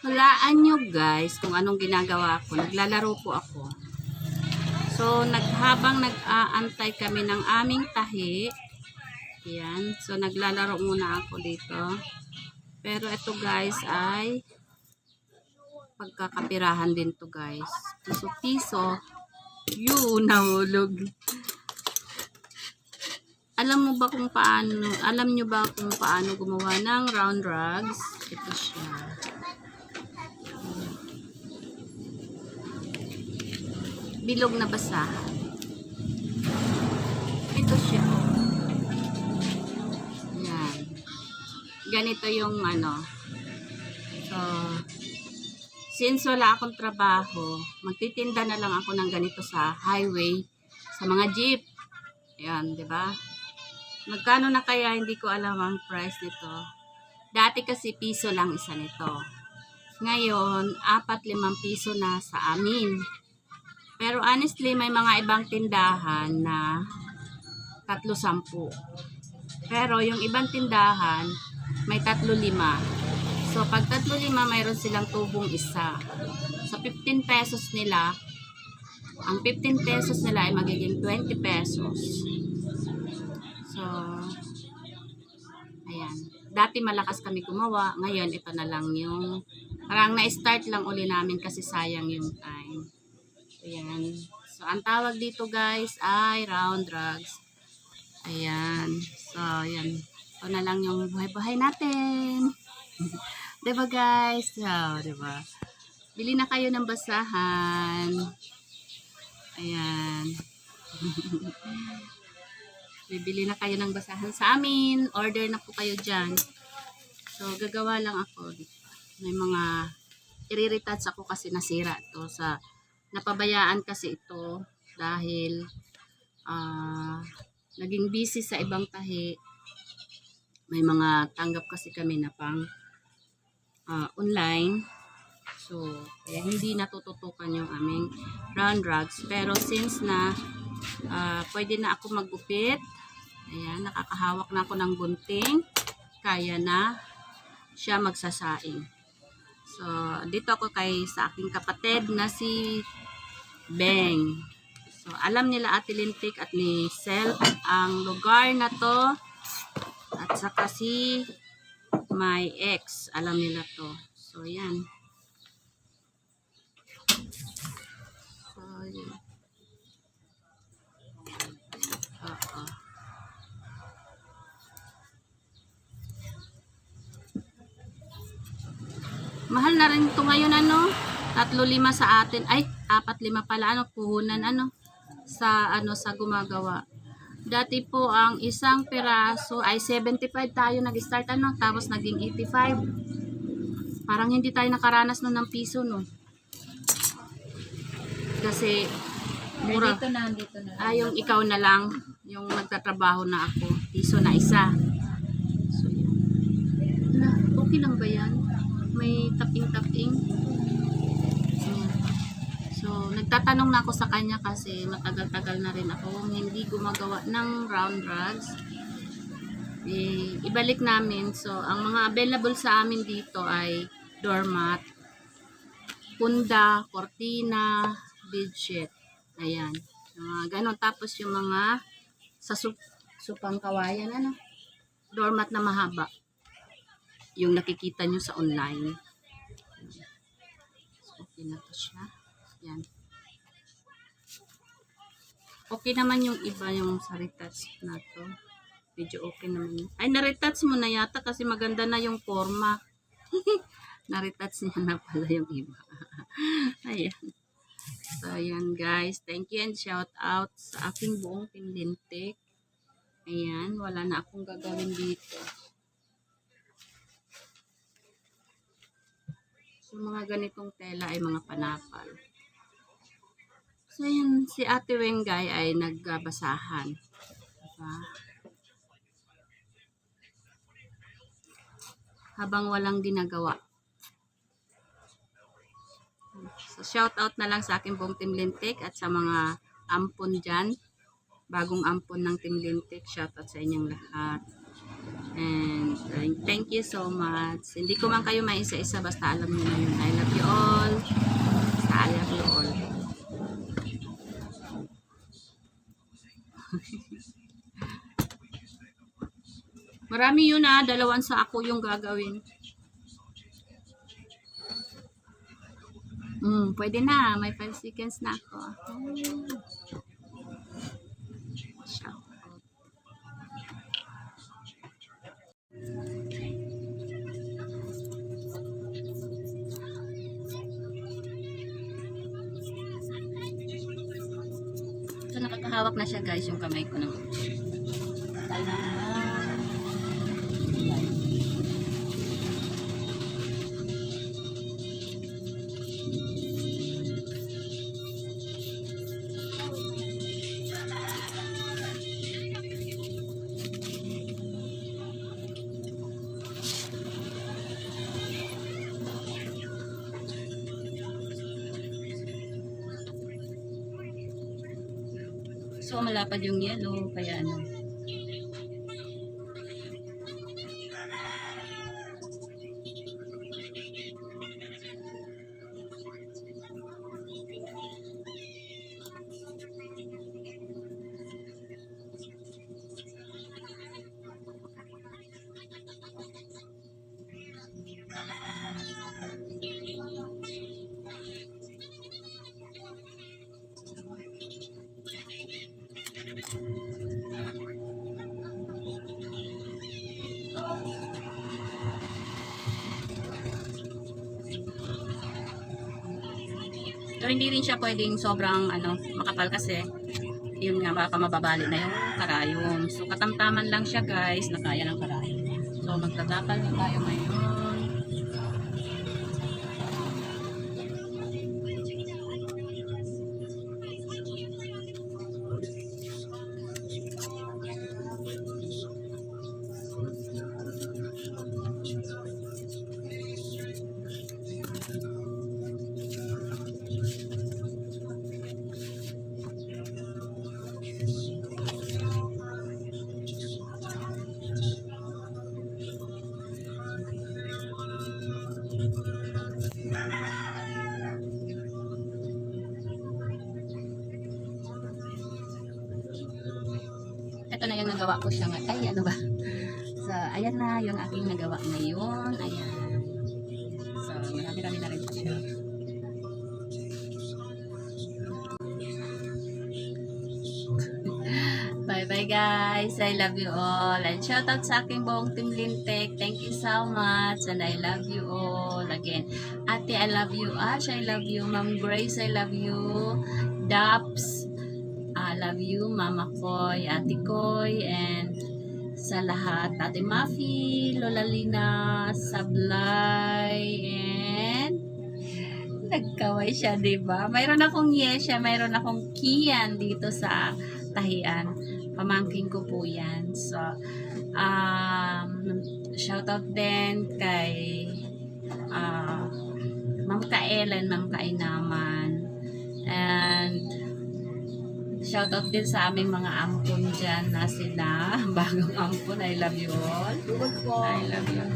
Hulaan nyo guys kung anong ginagawa ko. Naglalaro po ako. So, habang nag-aantay kami ng aming tahi. Yan. So, naglalaro muna ako dito. Pero ito guys ay pagkakapirahan din to guys. Piso-piso. Yun, nahulog. Alam nyo ba kung paano gumawa ng round rugs? Ito siya. Bilog na basahan. Ito siya. Yan. Ganito yung So, since wala akong trabaho, magtitinda na lang ako ng ganito sa highway, sa mga jeep. Ayan, di ba? Magkano na kaya, hindi ko alam ang price nito. Dati kasi piso lang isa nito. Ngayon, 4-5 piso na sa amin. Pero honestly, may mga ibang tindahan na 3-10. Pero yung ibang tindahan, may 3-5. So, pag 3-5, mayroon silang tubong isa. So, 15 pesos nila, ang 15 pesos nila ay magiging 20 pesos. So, ayan. Dati malakas kami gumawa. Ngayon, ito na lang yung, parang na-start lang uli namin kasi sayang yung time. Ayan. So, ang tawag dito guys ay round rugs. Ayan. So, ayan. Ito na lang yung buhay-buhay natin. Diba guys? So, diba? Bili na kayo ng basahan. Ayan. Bibili na kayo ng basahan sa amin. Order na po kayo dyan. So, gagawa lang ako. May mga i-retouch ako kasi nasira ito sa napabayaan kasi ito dahil naging busy sa ibang tahi. May mga tanggap kasi kami na pang online. So, kaya hindi natututukan yung aming round rugs. Pero since na pwede na ako maggupit, ayan, nakakahawak na ako ng gunting, kaya na siya magsasaing. So, dito ako sa aking kapatid na si Beng. So, alam nila Ate Lintik at ni Sel ang lugar na to. At saka si my ex, alam nila to. So, yan. So, yan. Mahal na rin ito ngayon 3-5 sa atin. Ay, 4-5 pala puhunan sa gumagawa. Dati po ang isang piraso ay 75 tayo nag-start tapos naging 85. Parang hindi tayo nakaranas ng piso Kasi mura. Dito na. Yung ikaw na lang, yung nagtatrabaho na ako, piso na isa. So, yan. Okay lang ba yan? May taping-taping. So, nagtatanong na ako sa kanya kasi matagal-tagal na rin ako hindi gumagawa ng round rugs. Ibalik namin. So, ang mga available sa amin dito ay doormat, punda, cortina, bedsheet. Ayan. Ganon. Tapos yung mga sa supang kawayan, doormat na mahaba. Yung nakikita nyo sa online. So, okay na to siya. Yan. Okay naman yung iba yung sa retouch na to. Medyo okay naman yun. Ay, na-retouch mo na yata kasi maganda na yung forma. Na-retouch niya na pala yung iba. Ayan. So, ayan guys. Thank you and shout out sa aking buong Team Lintik. Ayan. Wala na akong gagawin dito. So, mga ganitong tela ay mga panapal. So, yan, si Ate Wengay ay nagbasahan. Diba? Habang walang ginagawa. So, shout out na lang sa aking buong Team Lintik at sa mga ampon dyan. Bagong ampon ng Team Lintik. Shout out sa inyong lahat. And thank you so much. Hindi ko man kayo maisa-isa, basta alam niyo na yun. I love you all. Basta I love you all. Marami yun dalawang sa ako yung gagawin. Pwede na. May 5 seconds na ako. Shout out. So, nakakahawak na siya guys yung kamay ko ng So, malapad yung yellow, kaya ano. Pero hindi rin siya pwedeng sobrang makapal kasi yun nga baka mababali na yung karayom. So katamtaman lang siya guys na kaya ng karayom. So magtatapal na tayo ngayon. Ito na yung nagawa ko siya. Ay, ano ba? So, ayan na yung aking nagawa ngayon. Ayan. So, marami-rami na rin po siya. Bye-bye guys. I love you all. And shout out sa aking buong Team Lintek. Thank you so much. And I love you all. Again, Ate, I love you. Ash, I love you. Ma'am Grace, I love you. Daps, I love you. Mama Koy, Ate Koy, and sa lahat, Ate Mafi, Lola Lina, Sablay, and nagkaway siya, diba? Mayroon akong Yesha, mayroon akong Kian dito sa tahian. Pamangking ko po yan. So, shout out din kay Ma'am Kaelen, Ma'am Kainaman, and shout out din sa aming mga ampon dyan na sila. Bagong ampon, I love you all. I love you.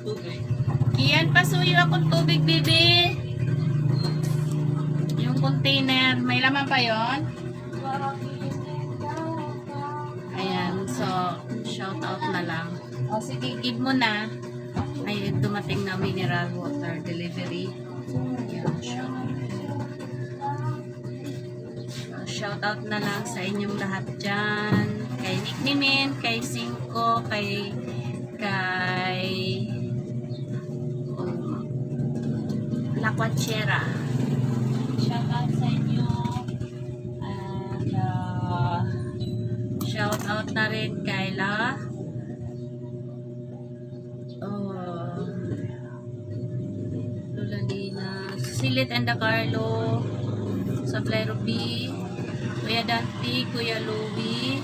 Tubig. Kian, pasuyo akong tubig, bibi. Yung container, may laman pa yon. Ayan, so, shout out na lang. O, sige, give mo na. Ay, dumating na mineral water delivery. Ayan, shout out na lang sa inyong lahat dyan. Kay Nick Nimin, kay Cinco, kay La Quachera. Shout out sa inyo. And shout out na rin kay Lolalina, Silit and Carlo, Sablay Ruby, Kuya Dante, Kuya Louie,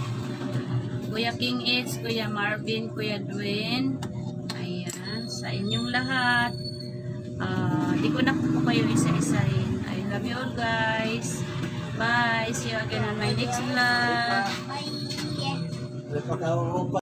Kuya King H, Kuya Marvin, Kuya Dwayne. Ayan, sa inyong lahat. Di ko na po kayo isa-isahin. I love you all guys. Bye. See you again on my next vlog. Bye.